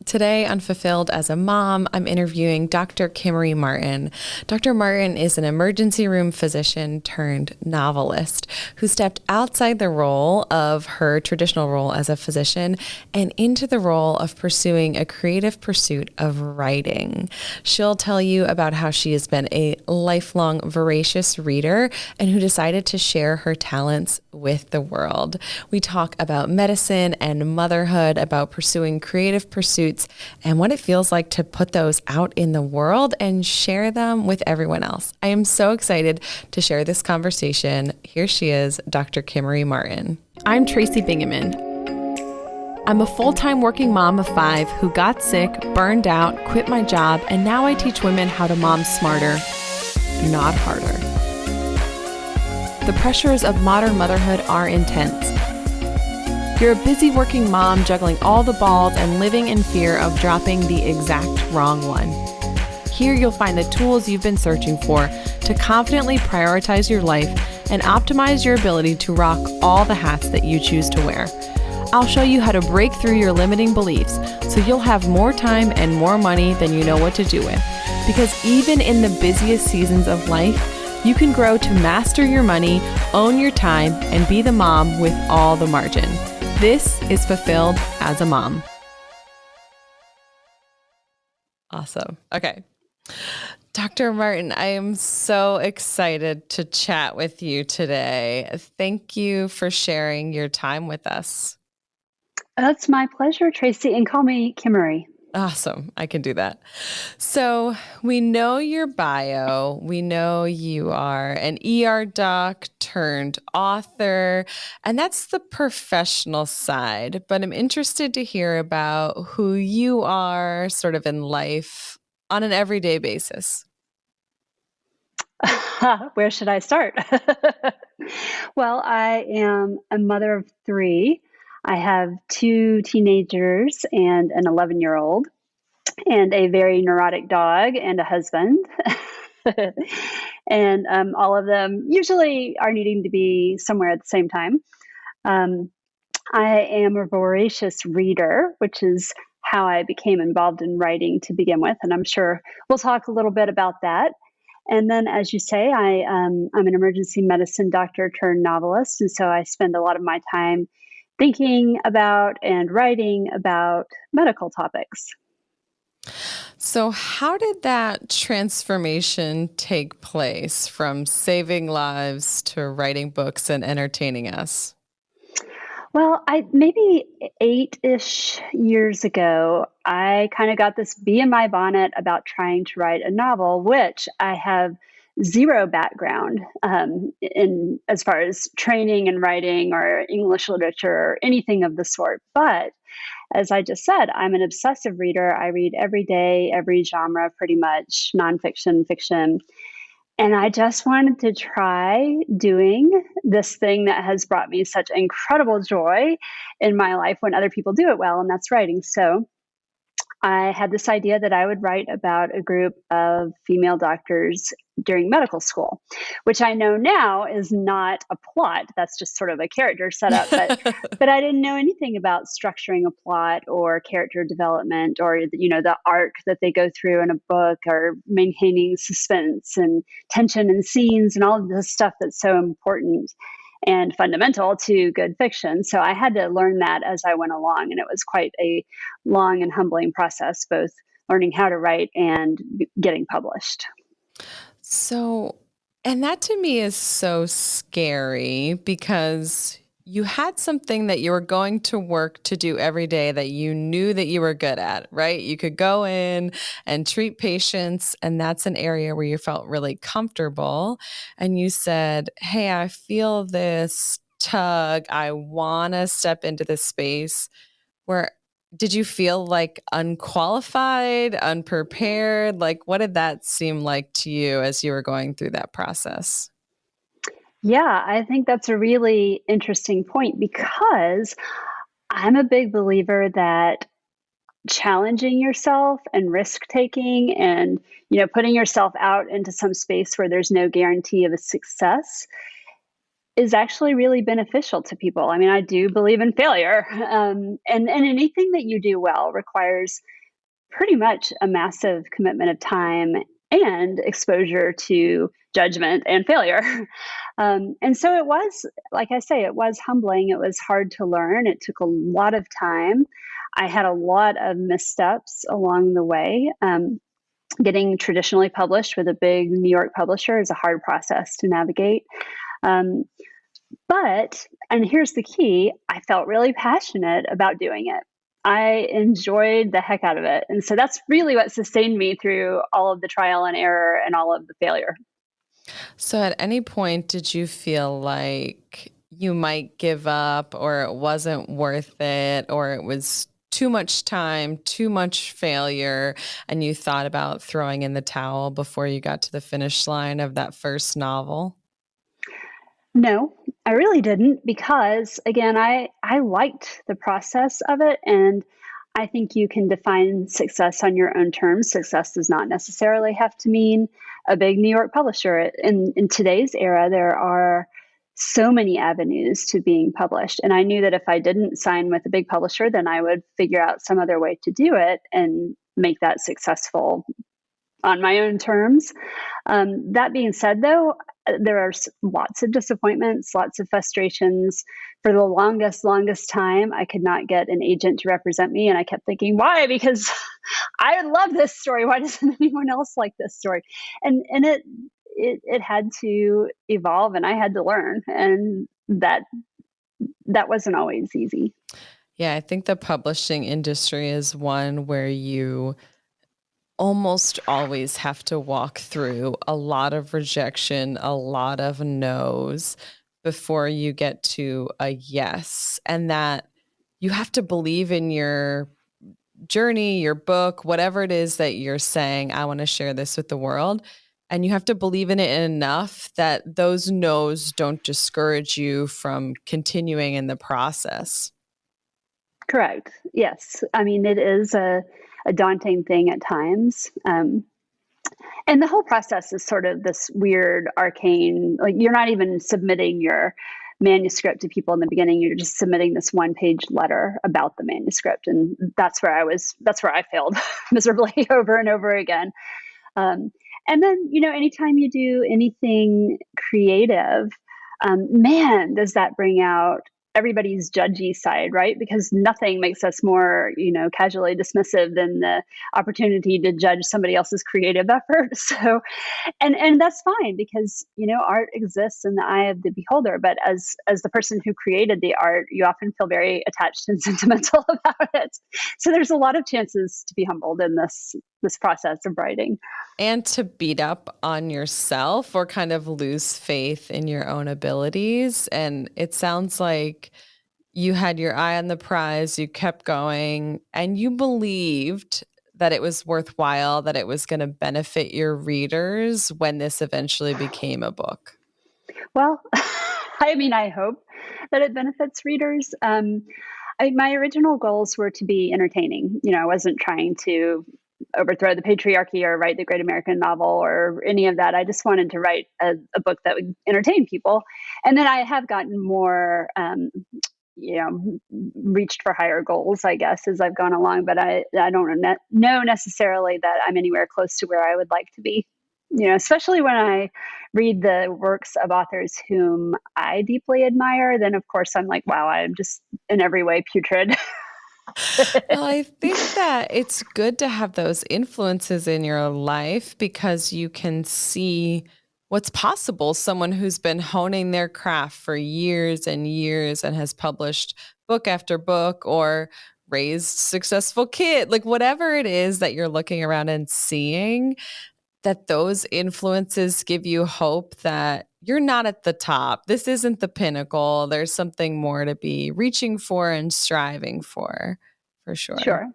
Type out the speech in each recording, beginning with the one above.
Today on Fulfilled as a Mom, I'm interviewing Dr. Kimmery Martin. Dr. Martin is an emergency room physician turned novelist who stepped outside the role of her traditional role as a physician and into the role of pursuing a creative pursuit of writing. She'll tell you about how she has been a lifelong voracious reader and who decided to share her talents with the world. We talk about medicine and motherhood, about pursuing creative pursuits, and what it feels like to put those out in the world and share them with everyone else. I am so excited to share this conversation. Here she is, Dr. Kimmery Martin. I'm Tracy Bingaman. I'm a full-time working mom of 5 who got sick, burned out, quit my job, and now I teach women how to mom smarter, not harder. The pressures of modern motherhood are intense. You're a busy working mom juggling all the balls and living in fear of dropping the exact wrong one. Here you'll find the tools you've been searching for to confidently prioritize your life and optimize your ability to rock all the hats that you choose to wear. I'll show you how to break through your limiting beliefs so you'll have more time and more money than you know what to do with. Because even in the busiest seasons of life, you can grow to master your money, own your time, and be the mom with all the margin. This is Fulfilled as a Mom. Awesome. Okay. Dr. Martin, I am so excited to chat with you today. Thank you for sharing your time with us. That's my pleasure, Tracy, and call me Kimmery. Awesome. I can do that. So we know your bio. We know you are an ER doc turned author, and that's the professional side. But I'm interested to hear about who you are sort of in life on an everyday basis. Where should I start? Well, I am a mother of 3. I have 2 teenagers and an 11-year-old, and a very neurotic dog and a husband. And all of them usually are needing to be somewhere at the same time. I am a voracious reader, which is how I became involved in writing to begin with, and I'm sure we'll talk a little bit about that. And then, as you say, I'm an emergency medicine doctor turned novelist, and so I spend a lot of my time thinking about and writing about medical topics. So how did that transformation take place from saving lives to writing books and entertaining us? Well, maybe 8-ish years ago, I kind of got this bee in my bonnet about trying to write a novel, which I have zero background in as far as training in writing or English literature or anything of the sort. But as I just said, I'm an obsessive reader. I read every day, every genre, pretty much, nonfiction, fiction. And I just wanted to try doing this thing that has brought me such incredible joy in my life when other people do it well, and that's writing. So I had this idea that I would write about a group of female doctors during medical school, which I know now is not a plot. That's just sort of a character setup. But I didn't know anything about structuring a plot or character development or the arc that they go through in a book or maintaining suspense and tension and scenes and all of this stuff that's so important and fundamental to good fiction. So I had to learn that as I went along, and it was quite a long and humbling process, both learning how to write and getting published. So, and that to me is so scary because you had something that you were going to work to do every day that you knew that you were good at, right? You could go in and treat patients, and that's an area where you felt really comfortable. And you said, hey, I feel this tug. I want to step into this space where did you feel like unqualified, unprepared? Like, what did that seem like to you as you were going through that process? Yeah, I think that's a really interesting point because I'm a big believer that challenging yourself and risk taking and putting yourself out into some space where there's no guarantee of a success is actually really beneficial to people. I mean, I do believe in failure, and anything that you do well requires pretty much a massive commitment of time and exposure to judgment and failure. And so it was, like I say, it was humbling. It was hard to learn. It took a lot of time. I had a lot of missteps along the way. Getting traditionally published with a big New York publisher is a hard process to navigate. Um, but, and here's the key, I felt really passionate about doing it. I enjoyed the heck out of it. And so that's really what sustained me through all of the trial and error and all of the failure. So at any point, did you feel like you might give up or it wasn't worth it or it was too much time, too much failure, and you thought about throwing in the towel before you got to the finish line of that first novel? No, I really didn't because again, I liked the process of it, and I think you can define success on your own terms. Success does not necessarily have to mean a big New York publisher. In today's era, there are so many avenues to being published, and I knew that if I didn't sign with a big publisher, then I would figure out some other way to do it and make that successful on my own terms. That being said, though, there are lots of disappointments, lots of frustrations. For the longest time, I could not get an agent to represent me. And I kept thinking, why? Because I love this story. Why doesn't anyone else like this story? And it had to evolve and I had to learn. And that wasn't always easy. Yeah, I think the publishing industry is one where you almost always have to walk through a lot of rejection, a lot of no's before you get to a yes. And that you have to believe in your journey, your book, whatever it is that you're saying, I want to share this with the world. And you have to believe in it enough that those no's don't discourage you from continuing in the process. Correct. Yes. I mean, it is a daunting thing at times. And the whole process is sort of this weird, arcane, like you're not even submitting your manuscript to people in the beginning. You're just submitting this one-page letter about the manuscript. And that's where I failed miserably over and over again. Um, and then, anytime you do anything creative, man, does that bring out everybody's judgy side, right? Because nothing makes us more, casually dismissive than the opportunity to judge somebody else's creative effort. So, and that's fine because art exists in the eye of the beholder. But as the person who created the art, you often feel very attached and sentimental about it. So there's a lot of chances to be humbled in this process of writing. And to beat up on yourself or kind of lose faith in your own abilities. And it sounds like you had your eye on the prize, you kept going, and you believed that it was worthwhile, that it was going to benefit your readers when this eventually became a book. Well, I mean, I hope that it benefits readers. My original goals were to be entertaining. I wasn't trying to overthrow the patriarchy or write the great American novel or any of that. I just wanted to write a book that would entertain people. And then I have gotten more, reached for higher goals, I guess, as I've gone along. But I don't know necessarily that I'm anywhere close to where I would like to be. Especially when I read the works of authors whom I deeply admire, then of course I'm like, wow, I'm just in every way putrid. Well, I think that it's good to have those influences in your life because you can see what's possible. Someone who's been honing their craft for years and years and has published book after book or raised successful kid, like whatever it is that you're looking around and seeing, that those influences give you hope that you're not at the top. This isn't the pinnacle. There's something more to be reaching for and striving for sure. Sure.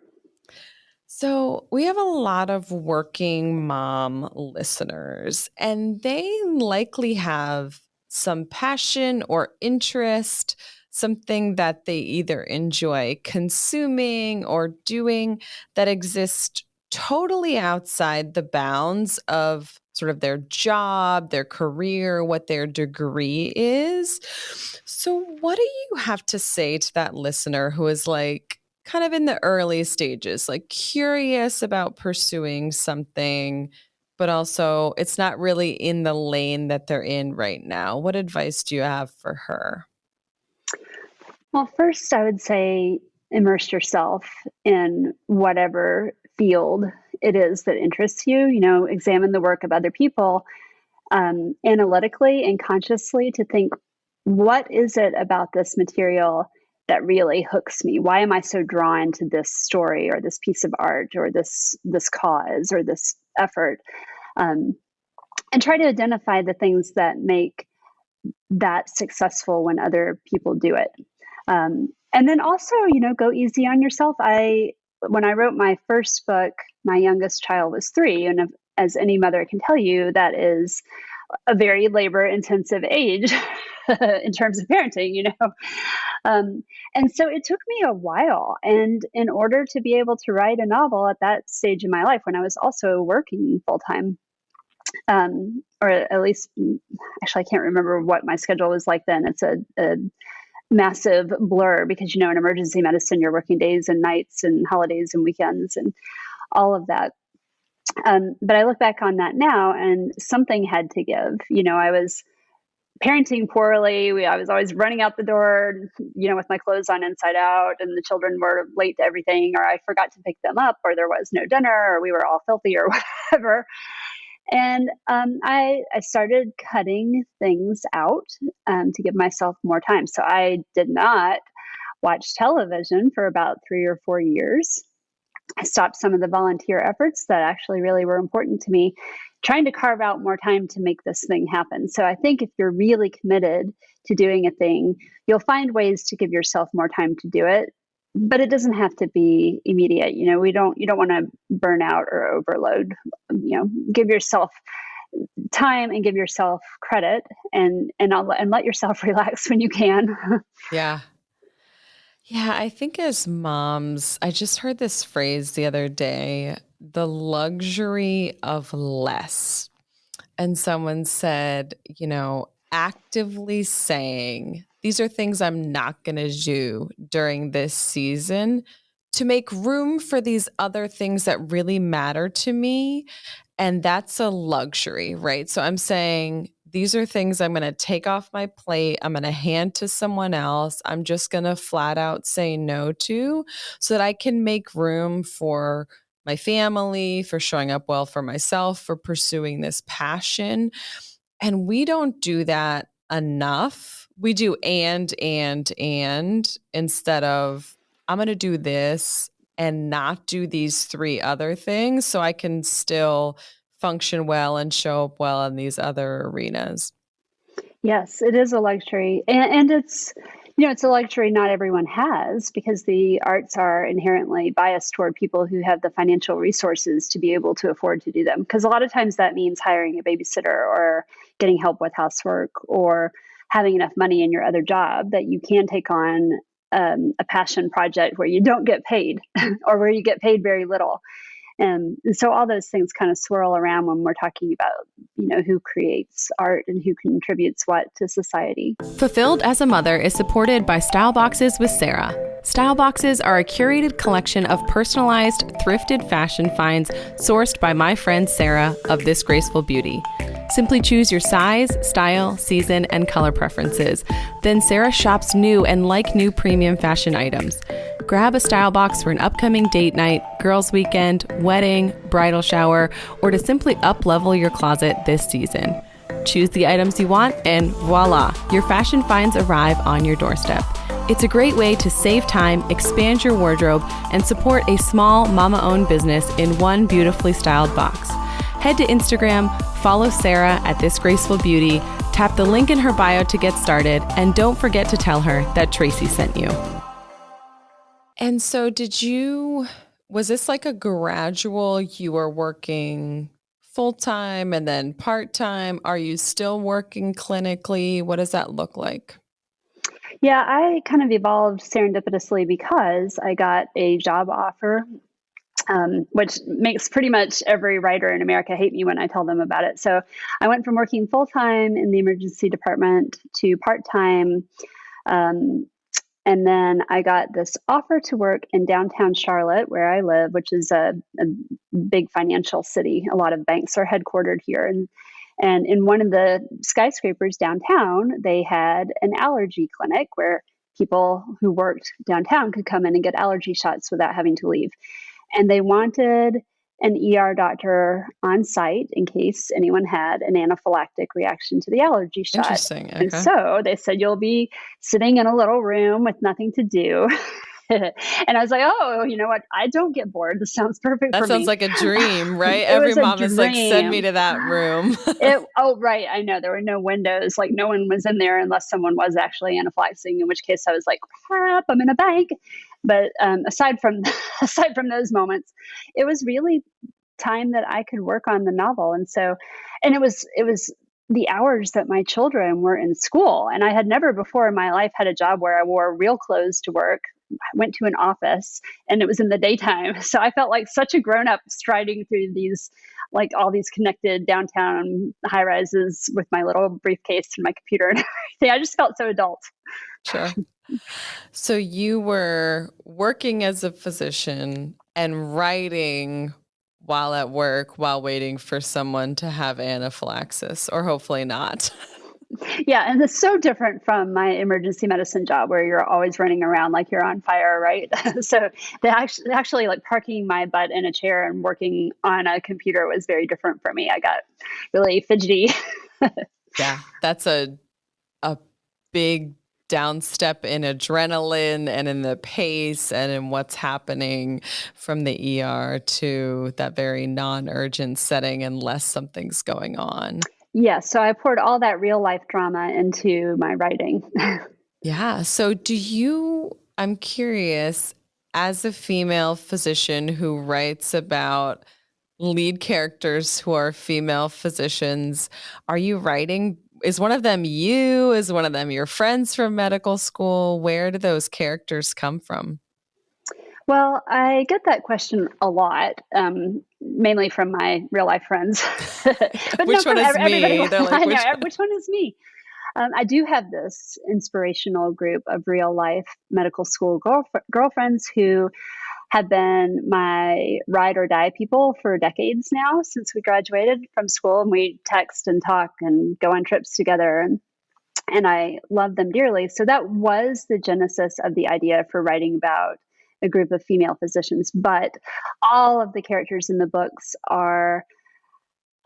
So, we have a lot of working mom listeners, and they likely have some passion or interest, something that they either enjoy consuming or doing that exists totally outside the bounds of sort of their job, their career, what their degree is. So, what do you have to say to that listener who is like kind of in the early stages, like curious about pursuing something, but also it's not really in the lane that they're in right now? What advice do you have for her? Well, first, I would say immerse yourself in whatever field it is that interests you. Examine the work of other people analytically and consciously to think, what is it about this material that really hooks me? Why am I so drawn to this story or this piece of art or this cause or this effort? Um, and try to identify the things that make that successful when other people do it. And then also, go easy on yourself. When I wrote my first book, my youngest child was 3, and as any mother can tell you, that is a very labor-intensive age in terms of parenting. And so it took me a while, and in order to be able to write a novel at that stage in my life, when I was also working full time, or at least, actually, I can't remember what my schedule was like then. It's a massive blur because, in emergency medicine, you're working days and nights and holidays and weekends and all of that. But I look back on that now and something had to give. I was parenting poorly. I was always running out the door, with my clothes on inside out, and the children were late to everything, or I forgot to pick them up, or there was no dinner, or we were all filthy, or whatever. And I started cutting things out to give myself more time. So I did not watch television for about 3 or 4 years. I stopped some of the volunteer efforts that actually really were important to me, trying to carve out more time to make this thing happen. So I think if you're really committed to doing a thing, you'll find ways to give yourself more time to do it. But it doesn't have to be immediate. You don't want to burn out or overload. Give yourself time and give yourself credit, and let yourself relax when you can. Yeah. Yeah, I think as moms, I just heard this phrase the other day, the luxury of less. And someone said, actively saying, these are things I'm not going to do during this season to make room for these other things that really matter to me. And that's a luxury, right? So I'm saying, these are things I'm going to take off my plate. I'm going to hand to someone else. I'm just going to flat out say no to so that I can make room for my family, for showing up well for myself, for pursuing this passion. And we don't do that enough. We do and instead of I'm going to do this and not do these 3 other things so I can still function well and show up well in these other arenas. Yes, it is a luxury. And it's a luxury not everyone has because the arts are inherently biased toward people who have the financial resources to be able to afford to do them. Because a lot of times that means hiring a babysitter or getting help with housework or having enough money in your other job that you can take on a passion project where you don't get paid or where you get paid very little. And so all those things kind of swirl around when we're talking about, who creates art and who contributes what to society. Fulfilled as a Mother is supported by Style Boxes with Sarah. Style Boxes are a curated collection of personalized, thrifted fashion finds sourced by my friend Sarah of This Graceful Beauty. Simply choose your size, style, season, and color preferences. Then Sarah shops new and like new premium fashion items. Grab a style box for an upcoming date night, girls' weekend, wedding, bridal shower, or to simply up-level your closet this season. Choose the items you want, and voila, your fashion finds arrive on your doorstep. It's a great way to save time, expand your wardrobe, and support a small mama-owned business in one beautifully styled box. Head to Instagram, follow Sarah at This Graceful Beauty, tap the link in her bio to get started, and don't forget to tell her that Tracy sent you. And so was this like a gradual, you were working full-time and then part-time? Are you still working clinically? What does that look like? Yeah, I kind of evolved serendipitously because I got a job offer which makes pretty much every writer in America hate me when I tell them about it. So I went from working full-time in the emergency department to part-time. Um, and then I got this offer to work in downtown Charlotte, where I live, which is a big financial city. A lot of banks are headquartered here. And in one of the skyscrapers downtown, they had an allergy clinic where people who worked downtown could come in and get allergy shots without having to leave. And they wanted an ER doctor on site in case anyone had an anaphylactic reaction to the allergy shot. Interesting. And Okay. so they said, you'll be sitting in a little room with nothing to do. And I was like, oh, you know what? I don't get bored. This sounds perfect That for sounds me. like a dream, right? It Every was a mom is like, send me dream. to that room. Oh, right. I know there were no windows. Like no one was in there unless someone was actually anaphylactic, in which case I was like, crap, I'm in a bank. But aside from aside from those moments, it was really time that I could work on the novel. And it was the hours that my children were in school. And I had never before in my life had a job where I wore real clothes to work, went to an office, and it was in the daytime. So I felt like such a grown up striding through these, like all these connected downtown high rises with my little briefcase and my computer and everything. I just felt so adult. Sure. So you were working as a physician and writing while at work, while waiting for someone to have anaphylaxis, or hopefully not. Yeah, and it's so different from my emergency medicine job where you're always running around like you're on fire, right? So they actually like parking my butt in a chair and working on a computer was very different for me. I got really fidgety. Yeah, that's a big downstep in adrenaline and in the pace and in what's happening from the ER to that very non-urgent setting unless something's going on. Yeah, so I poured all that real life drama into my writing. Yeah. So I'm curious, as a female physician who writes about lead characters who are female physicians, are you writing? Is one of them you? Is one of them your friends from medical school? Where do those characters come from? Well, I get that question a lot, mainly from my real life friends, but no, Which one from is everybody. me? They're like, I know which one? which one is me. I do have this inspirational group of real life medical school girlfriends who have been my ride or die people for decades now since we graduated from school, and we text and talk and go on trips together. And I love them dearly. So that was the genesis of the idea for writing about a group of female physicians. But all of the characters in the books are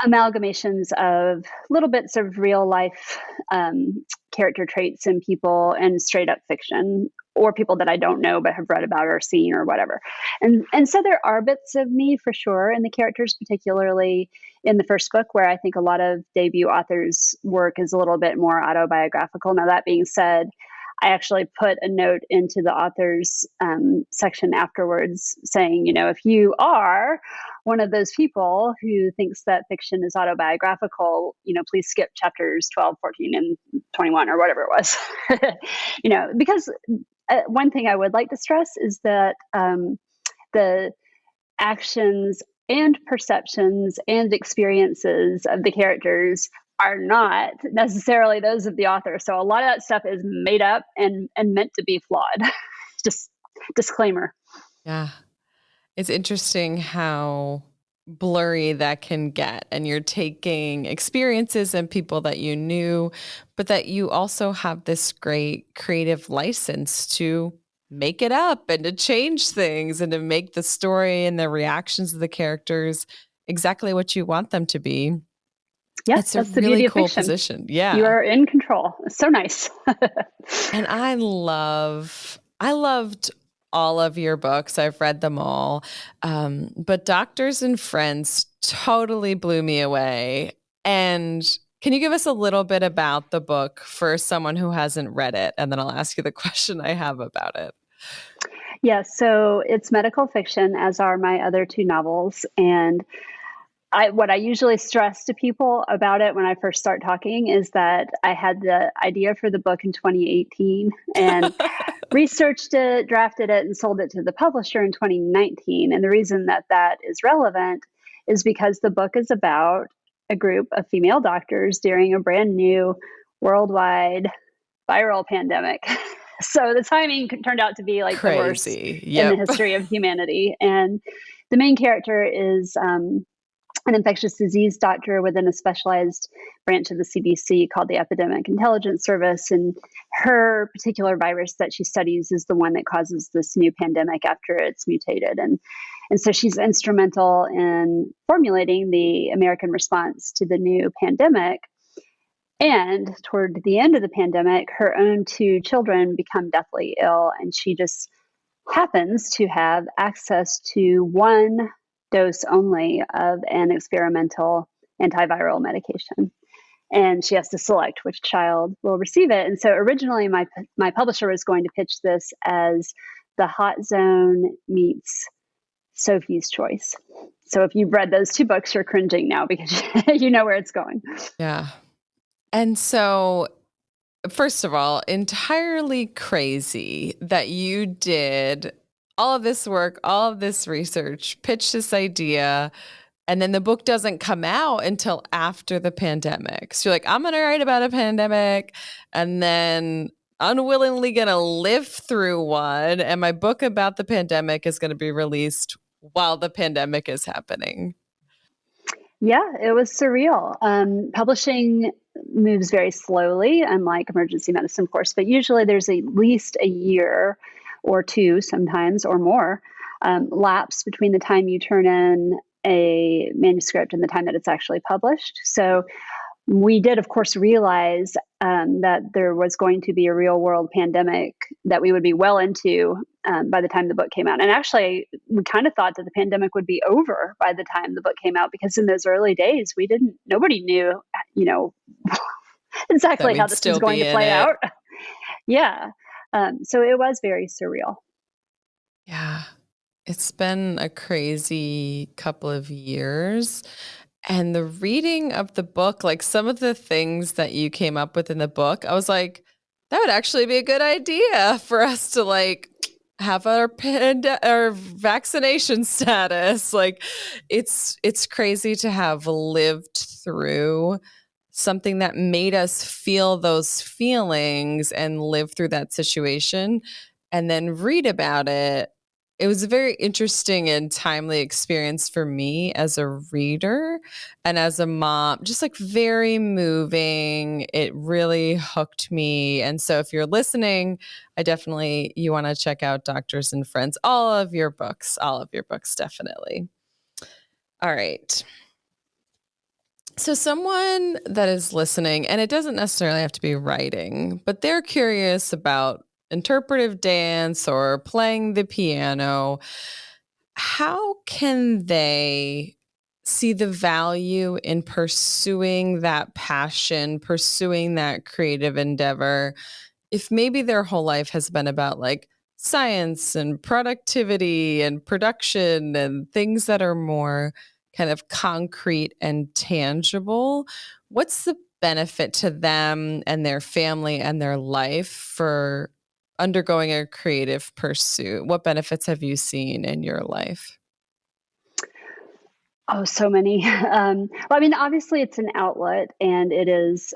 amalgamations of little bits of real life character traits in people and straight up fiction or people that I don't know but have read about or seen or whatever. And so there are bits of me for sure in the characters, particularly in the first book where I think a lot of debut authors' work is a little bit more autobiographical. Now that being said, I actually put a note into the authors section afterwards saying, if you are one of those people who thinks that fiction is autobiographical, please skip chapters 12, 14, and 21 or whatever it was. Because one thing I would like to stress is that the actions and perceptions and experiences of the characters are not necessarily those of the author. So a lot of that stuff is made up and meant to be flawed. Just disclaimer. Yeah. It's interesting how blurry that can get. And you're taking experiences and people that you knew, but that you also have this great creative license to make it up and to change things and to make the story and the reactions of the characters exactly what you want them to be. Yeah, It's a that's the really beauty of cool fiction. position. You Yeah. are in control. It's so nice. And I loved all of your books. I've read them all. But Doctors and Friends totally blew me away. And can you give us a little bit about the book for someone who hasn't read it? And then I'll ask you the question I have about it. Yeah, so it's medical fiction, as are my other two novels. And what I usually stress to people about it when I first start talking is that I had the idea for the book in 2018. And researched it, drafted it, and sold it to the publisher in 2019. And the reason that that is relevant is because the book is about a group of female doctors during a brand new worldwide viral pandemic. So the timing turned out to be like the worst Crazy. in the Yep. history of humanity. And the main character is an infectious disease doctor within a specialized branch of the CDC called the Epidemic Intelligence Service. And her particular virus that she studies is the one that causes this new pandemic after it's mutated. And so she's instrumental in formulating the American response to the new pandemic. And toward the end of the pandemic, her own two children become deathly ill, and she just happens to have access to one dose only of an experimental antiviral medication. And she has to select which child will receive it. And so originally, my publisher was going to pitch this as the Hot Zone meets Sophie's Choice. So if you've read those two books, you're cringing now because you know where it's going. Yeah. And so, first of all, entirely crazy that you did all of this work, all of this research, pitched this idea, and then the book doesn't come out until after the pandemic. So you're like, I'm going to write about a pandemic and then unwillingly going to live through one. And my book about the pandemic is going to be released while the pandemic is happening. Yeah, it was surreal. Publishing moves very slowly, unlike emergency medicine, of course, but usually there's at least a year or two, sometimes, or more, lapse between the time you turn in a manuscript and the time that it's actually published. So we did, of course, realize that there was going to be a real world pandemic that we would be well into by the time the book came out. And actually, we kind of thought that the pandemic would be over by the time the book came out, because in those early days, nobody knew, exactly how this was going to play out. Yeah. So it was very surreal. Yeah. It's been a crazy couple of years. And the reading of the book, like some of the things that you came up with in the book, I was like, that would actually be a good idea for us to like have our vaccination status. Like it's crazy to have lived through something that made us feel those feelings and live through that situation and then read about it. It was a very interesting and timely experience for me as a reader and as a mom, just like very moving. It really hooked me. And so if you're listening, you want to check out Doctors and Friends, all of your books, definitely. All right. So someone that is listening, and it doesn't necessarily have to be writing, but they're curious about interpretive dance or playing the piano, how can they see the value in pursuing that passion, pursuing that creative endeavor, if maybe their whole life has been about like science and productivity and production and things that are more kind of concrete and tangible? What's the benefit to them and their family and their life for undergoing a creative pursuit? What benefits have you seen in your life? Oh, so many. Well, I mean, obviously, it's an outlet and it is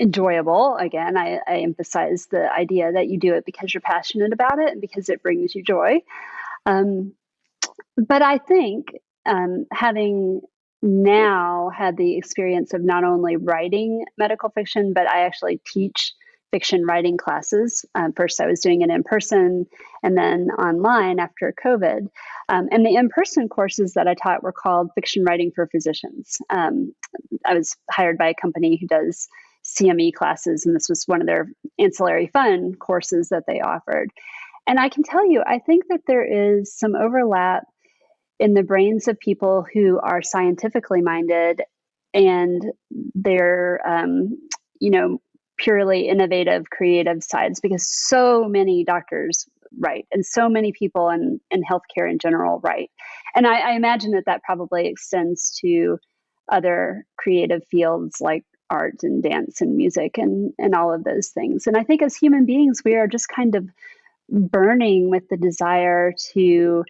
enjoyable. Again, I emphasize the idea that you do it because you're passionate about it and because it brings you joy. Um, but I think having now had the experience of not only writing medical fiction, but I actually teach fiction writing classes. First, I was doing it in person and then online after COVID. And the in person courses that I taught were called Fiction Writing for Physicians. I was hired by a company who does CME classes, and this was one of their ancillary fun courses that they offered. And I can tell you, I think that there is some overlap in the brains of people who are scientifically minded and they're, purely innovative, creative sides, because so many doctors write and so many people in healthcare in general write. And I imagine that probably extends to other creative fields like art and dance and music and all of those things. And I think as human beings, we are just kind of burning with the desire to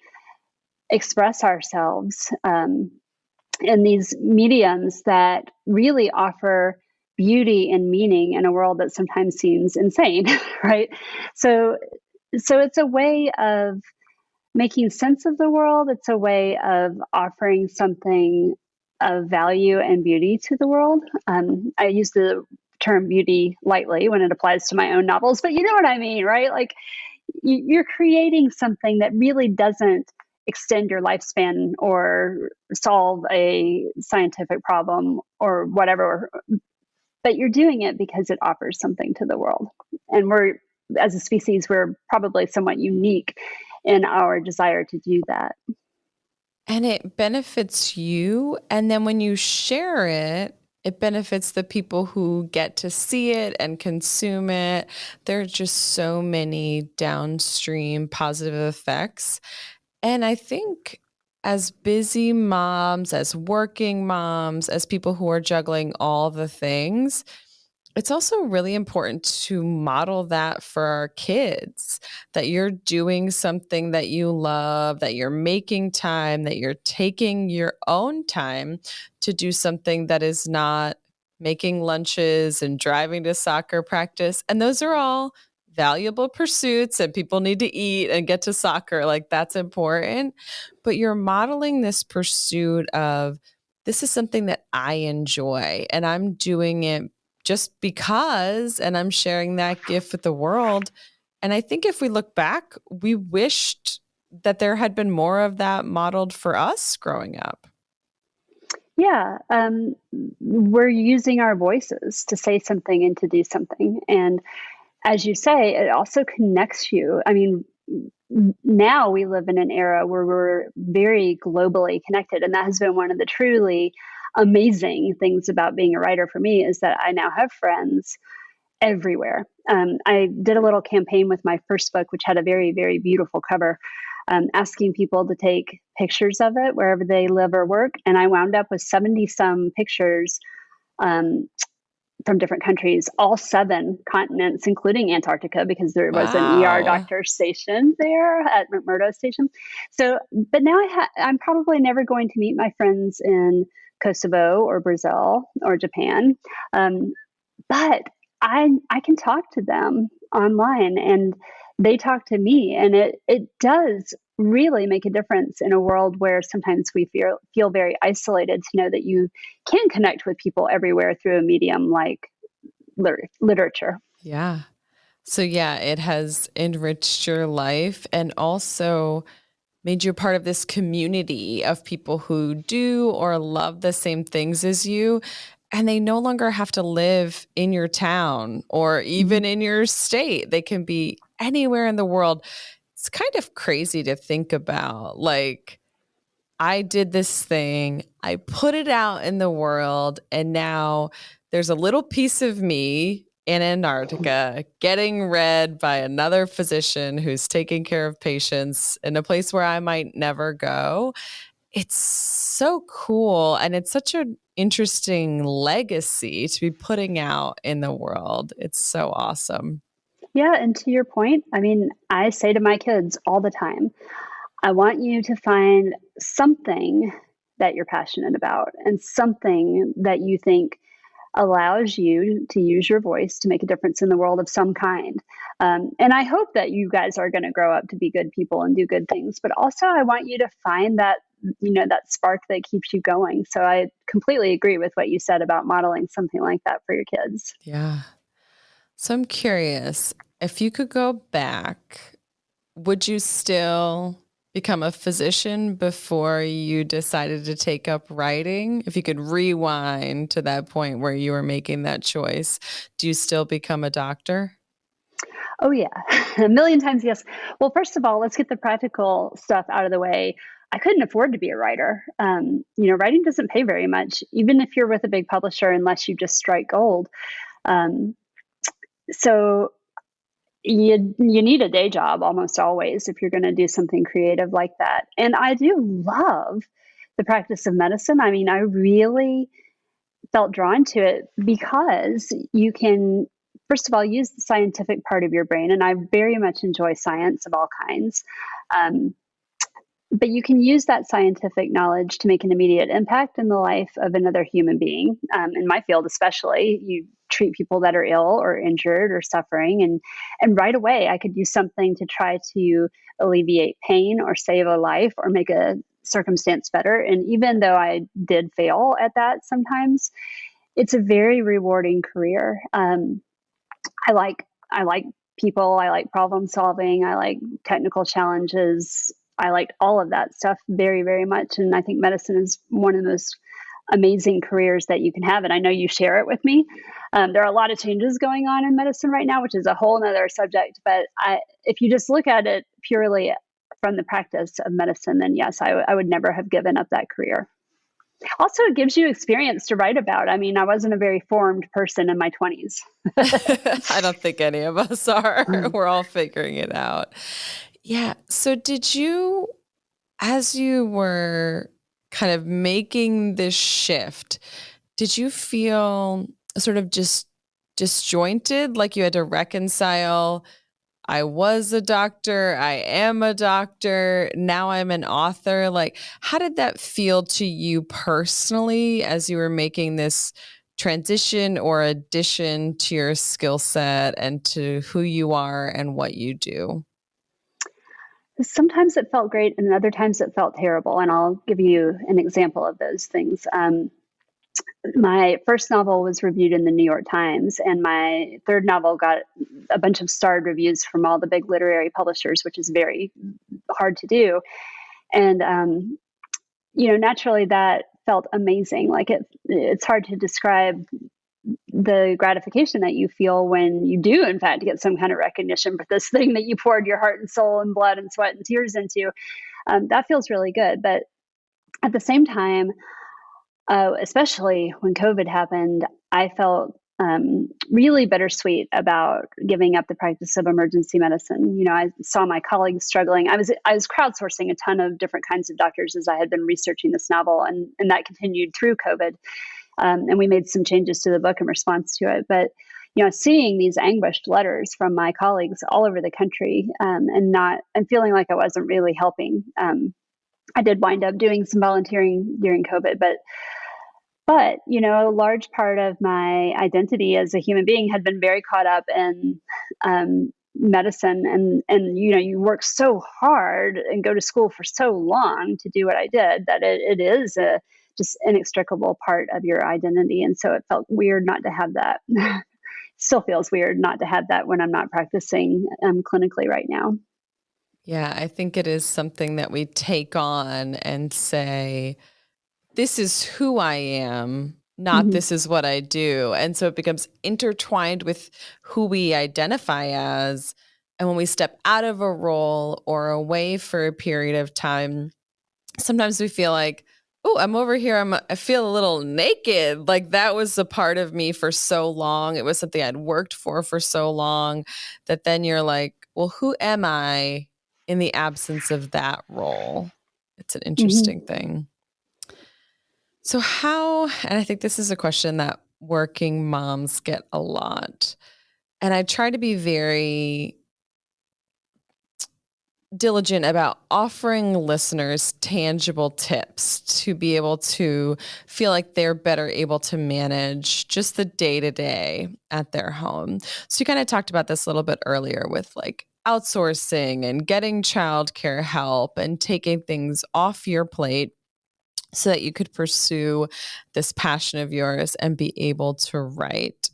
express ourselves in these mediums that really offer beauty and meaning in a world that sometimes seems insane, right? So, so it's a way of making sense of the world. It's a way of offering something of value and beauty to the world. I use the term beauty lightly when it applies to my own novels, but you know what I mean, right? Like you're creating something that really doesn't extend your lifespan or solve a scientific problem or whatever, but you're doing it because it offers something to the world. And as a species, we're probably somewhat unique in our desire to do that. And it benefits you. And then when you share it, it benefits the people who get to see it and consume it. There are just so many downstream positive effects. And I think as busy moms, as working moms, as people who are juggling all the things, it's also really important to model that for our kids, that you're doing something that you love, that you're making time, that you're taking your own time to do something that is not making lunches and driving to soccer practice. And those are all valuable pursuits, and people need to eat and get to soccer. Like, that's important. But you're modeling this pursuit of, this is something that I enjoy and I'm doing it just because, and I'm sharing that gift with the world. And I think if we look back, we wished that there had been more of that modeled for us growing up. Yeah, we're using our voices to say something and to do something. And as you say, it also connects you. I mean, now we live in an era where we're very globally connected. And that has been one of the truly amazing things about being a writer for me, is that I now have friends everywhere. I did a little campaign with my first book, which had a very, very beautiful cover, asking people to take pictures of it wherever they live or work. And I wound up with 70 some pictures from different countries, all 7 continents, including Antarctica, because there was an ER Wow. doctor stationed there at McMurdo Station. So, but now I'm probably never going to meet my friends in Kosovo or Brazil or Japan. But I can talk to them online and they talk to me, and it does really make a difference in a world where sometimes we feel very isolated, to know that you can connect with people everywhere through a medium like literature. Yeah. So, yeah, it has enriched your life and also made you part of this community of people who do or love the same things as you. And they no longer have to live in your town or even in your state. They can be anywhere in the world. It's kind of crazy to think about. Like, I did this thing, I put it out in the world, and now there's a little piece of me in Antarctica getting read by another physician who's taking care of patients in a place where I might never go. It's so cool. And it's such an interesting legacy to be putting out in the world. It's so awesome. Yeah, and to your point, I mean, I say to my kids all the time, I want you to find something that you're passionate about and something that you think allows you to use your voice to make a difference in the world of some kind. And I hope that you guys are going to grow up to be good people and do good things. But also, I want you to find that, that spark that keeps you going. So I completely agree with what you said about modeling something like that for your kids. Yeah. So I'm curious, if you could go back, would you still become a physician before you decided to take up writing? If you could rewind to that point where you were making that choice, do you still become a doctor? Oh, yeah, a million times yes. Well, first of all, let's get the practical stuff out of the way. I couldn't afford to be a writer. Writing doesn't pay very much, even if you're with a big publisher, unless you just strike gold. Um, so you need a day job almost always if you're going to do something creative like that. And I do love the practice of medicine. I mean, I really felt drawn to it because you can, first of all, use the scientific part of your brain. And I very much enjoy science of all kinds. Um, but you can use that scientific knowledge to make an immediate impact in the life of another human being. In my field, especially, you treat people that are ill or injured or suffering, and right away, I could use something to try to alleviate pain or save a life or make a circumstance better. And even though I did fail at that sometimes, it's a very rewarding career. I like people. I like problem solving. I like technical challenges. I like all of that stuff very, very much. And I think medicine is one of the most amazing careers that you can have. And I know you share it with me. There are a lot of changes going on in medicine right now, which is a whole nother subject. But if you just look at it purely from the practice of medicine, then yes, I would never have given up that career. Also, it gives you experience to write about. I mean, I wasn't a very formed person in my 20s. I don't think any of us are. We're all figuring it out. Yeah. So did you, as you were kind of making this shift, did you feel sort of just disjointed, like you had to reconcile, I was a doctor, I am a doctor, now I'm an author? Like, how did that feel to you personally as you were making this transition or addition to your skill set and to who you are and what you do? Sometimes it felt great, and other times it felt terrible. And I'll give you an example of those things. My first novel was reviewed in the New York Times, and my third novel got a bunch of starred reviews from all the big literary publishers, which is very hard to do. And naturally, that felt amazing. Like it's hard to describe the gratification that you feel when you do, in fact, get some kind of recognition for this thing that you poured your heart and soul and blood and sweat and tears into. That feels really good. But at the same time, especially when COVID happened, I felt really bittersweet about giving up the practice of emergency medicine. I saw my colleagues struggling. I was crowdsourcing a ton of different kinds of doctors as I had been researching this novel, and that continued through COVID. And we made some changes to the book in response to it. But seeing these anguished letters from my colleagues all over the country, and feeling like I wasn't really helping. I did wind up doing some volunteering during COVID, but a large part of my identity as a human being had been very caught up in medicine, and you work so hard and go to school for so long to do what I did that it is a just inextricable part of your identity. And so it felt weird not to have that. Still feels weird not to have that when I'm not practicing clinically right now. Yeah, I think it is something that we take on and say, this is who I am, not Mm-hmm. this is what I do. And so it becomes intertwined with who we identify as. And when we step out of a role or away for a period of time, sometimes we feel like, oh, I'm over here. I feel a little naked. Like that was a part of me for so long. It was something I'd worked for so long that then you're like, well, who am I in the absence of that role? It's an interesting Mm-hmm. thing. So and I think this is a question that working moms get a lot. And I try to be very diligent about offering listeners tangible tips to be able to feel like they're better able to manage just the day-to-day at their home. So you kind of talked about this a little bit earlier with like outsourcing and getting childcare help and taking things off your plate so that you could pursue this passion of yours and be able to write.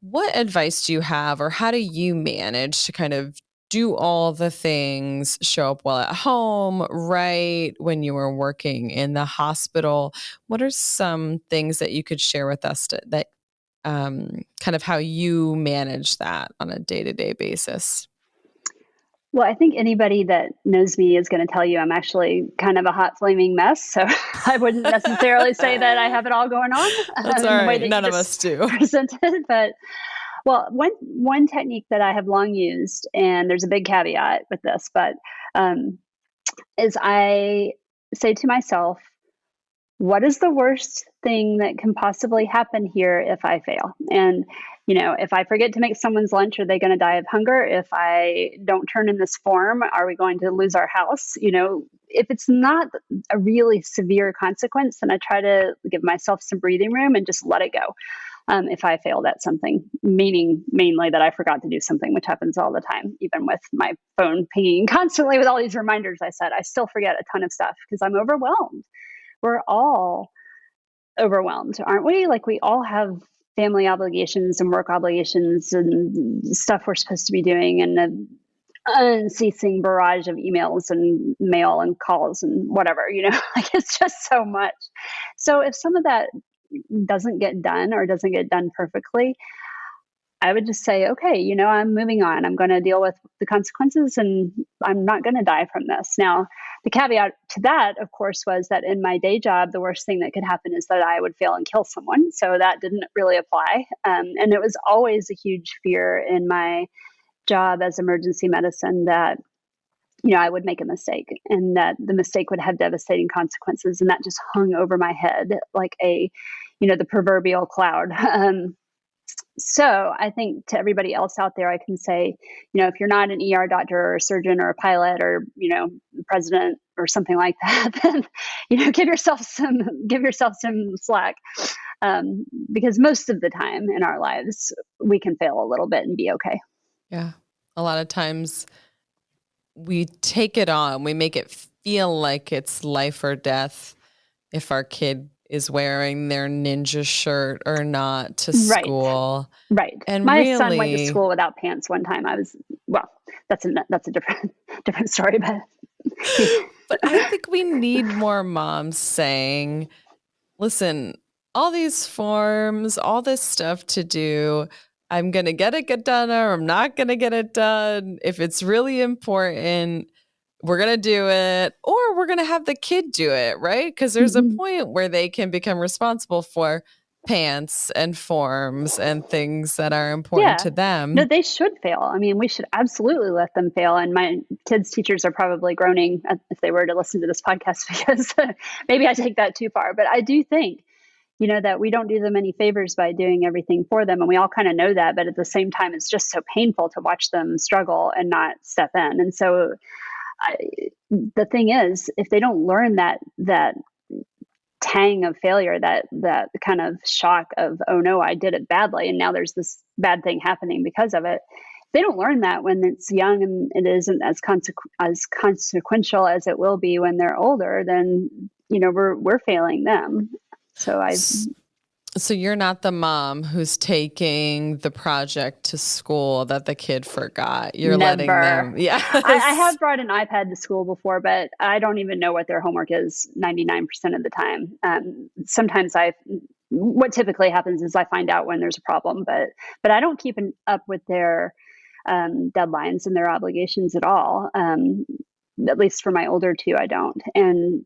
What advice do you have, or how do you manage to kind of do all the things, show up well at home, write when you were working in the hospital? What are some things that you could share with us that kind of how you manage that on a day-to-day basis? Well, I think anybody that knows me is going to tell you I'm actually kind of a hot flaming mess. So I wouldn't necessarily say that I have it all going on That's all in the way right. that you None of just us do. presented. But one technique that I have long used, and there's a big caveat with this, but is I say to myself, what is the worst thing that can possibly happen here if I fail? And, if I forget to make someone's lunch, are they going to die of hunger? If I don't turn in this form, are we going to lose our house? If it's not a really severe consequence, then I try to give myself some breathing room and just let it go. If I failed at something, meaning mainly that I forgot to do something, which happens all the time, even with my phone pinging constantly with all these reminders I set, I still forget a ton of stuff because I'm overwhelmed. We're all overwhelmed, aren't we? Like, we all have family obligations and work obligations and stuff we're supposed to be doing, and an unceasing barrage of emails and mail and calls and whatever, like, it's just so much. So if some of that doesn't get done or doesn't get done perfectly, I would just say, okay, I'm moving on. I'm going to deal with the consequences and I'm not going to die from this. Now, the caveat to that, of course, was that in my day job, the worst thing that could happen is that I would fail and kill someone. So that didn't really apply. And it was always a huge fear in my job as emergency medicine that, I would make a mistake and that the mistake would have devastating consequences. And that just hung over my head like the proverbial cloud. So I think to everybody else out there, I can say, if you're not an ER doctor or a surgeon or a pilot or, president or something like that, then, give yourself some slack. Because most of the time in our lives, we can fail a little bit and be okay. Yeah. A lot of times we take it on, we make it feel like it's life or death if our kid is wearing their ninja shirt or not to school. Right. And my really, son went to school without pants one time. That's a different story, but but I think we need more moms saying, listen, all these forms, all this stuff to do, I'm going to get it done or I'm not going to get it done. If it's really important, we're going to do it, or we're going to have the kid do it, right? Because there's a point where they can become responsible for pants and forms and things that are important to them. No, they should fail. I mean, we should absolutely let them fail. And my kids' teachers are probably groaning if they were to listen to this podcast because maybe I take that too far. But I do think, that we don't do them any favors by doing everything for them. And we all kind of know that. But at the same time, it's just so painful to watch them struggle and not step in. And so the thing is, if they don't learn that tang of failure, that kind of shock of, oh no, I did it badly, and now there's this bad thing happening because of it. If they don't learn that when it's young and it isn't as consequential as it will be when they're older, then we're failing them. So you're not the mom who's taking the project to school that the kid forgot. You're letting them. Yeah. I have brought an iPad to school before, but I don't even know what their homework is 99% of the time. Sometimes what typically happens is I find out when there's a problem, but I don't keep up with their deadlines and their obligations at all. At least for my older two, I don't. And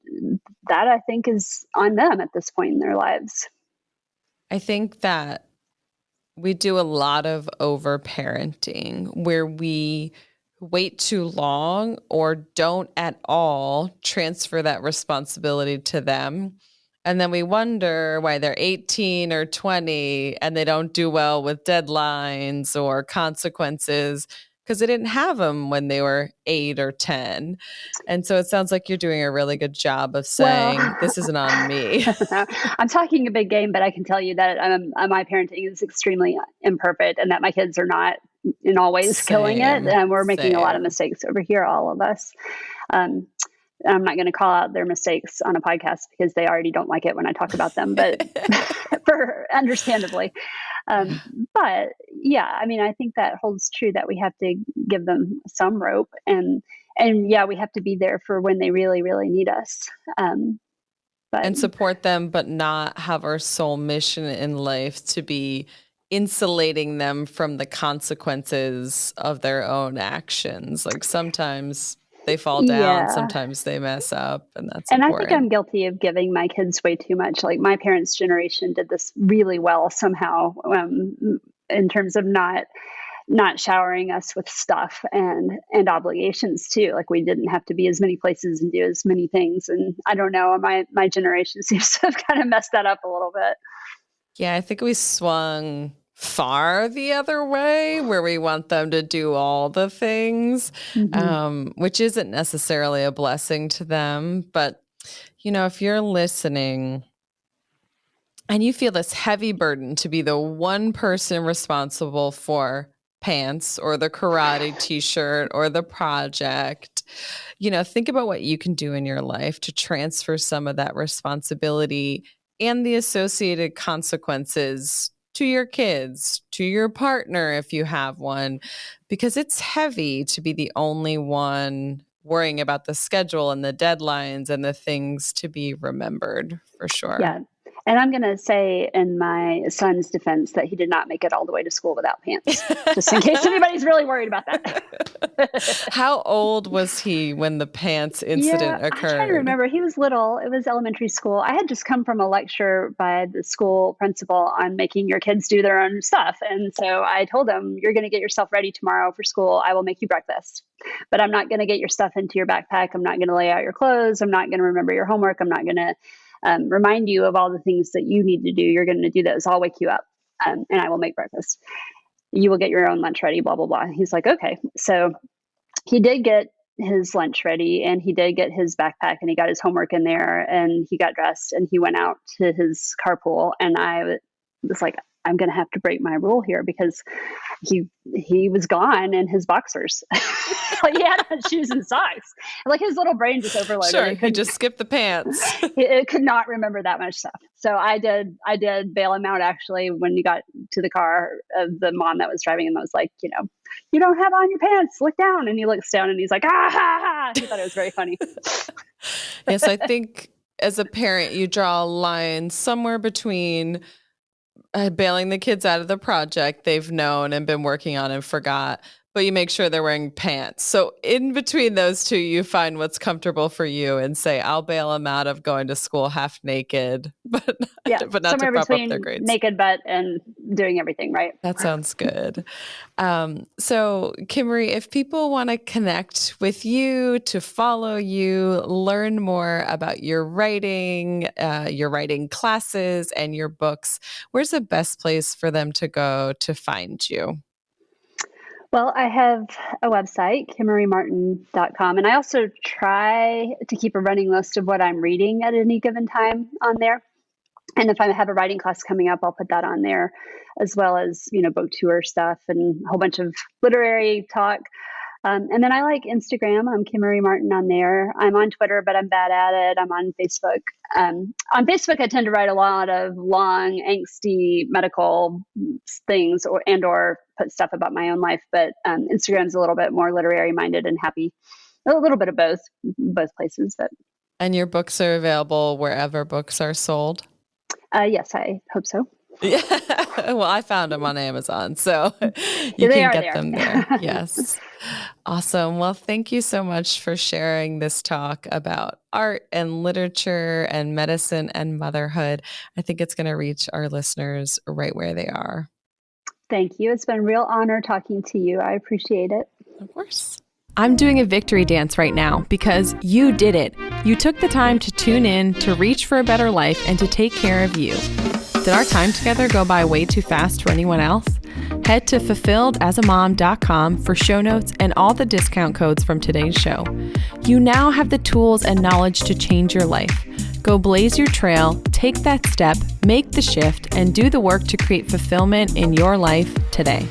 that, I think, is on them at this point in their lives. I think that we do a lot of over-parenting where we wait too long or don't at all transfer that responsibility to them. And then we wonder why they're 18 or 20 and they don't do well with deadlines or consequences because they didn't have them when they were 8 or 10. And so it sounds like you're doing a really good job of saying, this isn't on me. I'm talking a big game, but I can tell you that my parenting is extremely imperfect and that my kids are not in all ways killing it. And we're making a lot of mistakes over here, all of us. I'm not going to call out their mistakes on a podcast because they already don't like it when I talk about them, but understandably. But yeah, I mean, I think that holds true that we have to give them some rope and yeah, we have to be there for when they really, really need us. And support them, but not have our sole mission in life to be insulating them from the consequences of their own actions. Like sometimes they fall down, sometimes they mess up, and that's important. I think I'm guilty of giving my kids way too much. Like my parents' generation did this really well somehow in terms of not not showering us with stuff and obligations too. Like we didn't have to be as many places and do as many things. And I don't know, my generation seems to have kind of messed that up a little bit. Yeah, I think we swung far the other way where we want them to do all the things, which isn't necessarily a blessing to them. But, if you're listening and you feel this heavy burden to be the one person responsible for pants or the karate t-shirt or the project, think about what you can do in your life to transfer some of that responsibility and the associated consequences to your kids, to your partner if you have one, because it's heavy to be the only one worrying about the schedule and the deadlines and the things to be remembered, for sure. Yeah. And I'm going to say in my son's defense that he did not make it all the way to school without pants, just in case anybody's really worried about that. How old was he when the pants incident occurred? I'm trying to remember. He was little. It was elementary school. I had just come from a lecture by the school principal on making your kids do their own stuff. And so I told him, you're going to get yourself ready tomorrow for school. I will make you breakfast, but I'm not going to get your stuff into your backpack. I'm not going to lay out your clothes. I'm not going to remember your homework. I'm not going to remind you of all the things that you need to do. You're going to do those. I'll wake you up and I will make breakfast. You will get your own lunch ready, blah, blah, blah. He's like, okay. So he did get his lunch ready and he did get his backpack and he got his homework in there and he got dressed and he went out to his carpool. And I was like, I'm going to have to break my rule here because he was gone in his boxers. Like he had on shoes and socks. Like his little brain just overloaded. Sure, he just skipped the pants. It could not remember that much stuff. So I did bail him out actually when he got to the car of the mom that was driving him. I was like, you don't have on your pants. Look down. And he looks down and he's like, ah, ha, ha. He thought it was very funny. Yes, I think as a parent, you draw a line somewhere between bailing the kids out of the project they've known and been working on and forgot, but you make sure they're wearing pants. So in between those two, you find what's comfortable for you and say, I'll bail them out of going to school half naked, but not to prop up their grades. Naked butt and doing everything, right? That sounds good. So Kimmery, if people want to connect with you, to follow you, learn more about your writing classes and your books, where's the best place for them to go to find you? Well, I have a website, KimmeryMartin.com, and I also try to keep a running list of what I'm reading at any given time on there. And if I have a writing class coming up, I'll put that on there, as well as, book tour stuff and a whole bunch of literary talk. And then I like Instagram. I'm Kimmery Martin on there. I'm on Twitter, but I'm bad at it. I'm on Facebook. On Facebook, I tend to write a lot of long, angsty medical things or put stuff about my own life. But Instagram's a little bit more literary minded and happy. A little bit of both places. And your books are available wherever books are sold? Yes, I hope so. Yeah. Well, I found them on Amazon, so you can get them there. Yes. Awesome. Well, thank you so much for sharing this talk about art and literature and medicine and motherhood. I think it's going to reach our listeners right where they are. Thank you. It's been a real honor talking to you. I appreciate it. Of course. I'm doing a victory dance right now because you did it. You took the time to tune in, to reach for a better life, and to take care of you. Did our time together go by way too fast for anyone else? Head to fulfilledasmom.com for show notes and all the discount codes from today's show. You now have the tools and knowledge to change your life. Go blaze your trail, take that step, make the shift, and do the work to create fulfillment in your life today.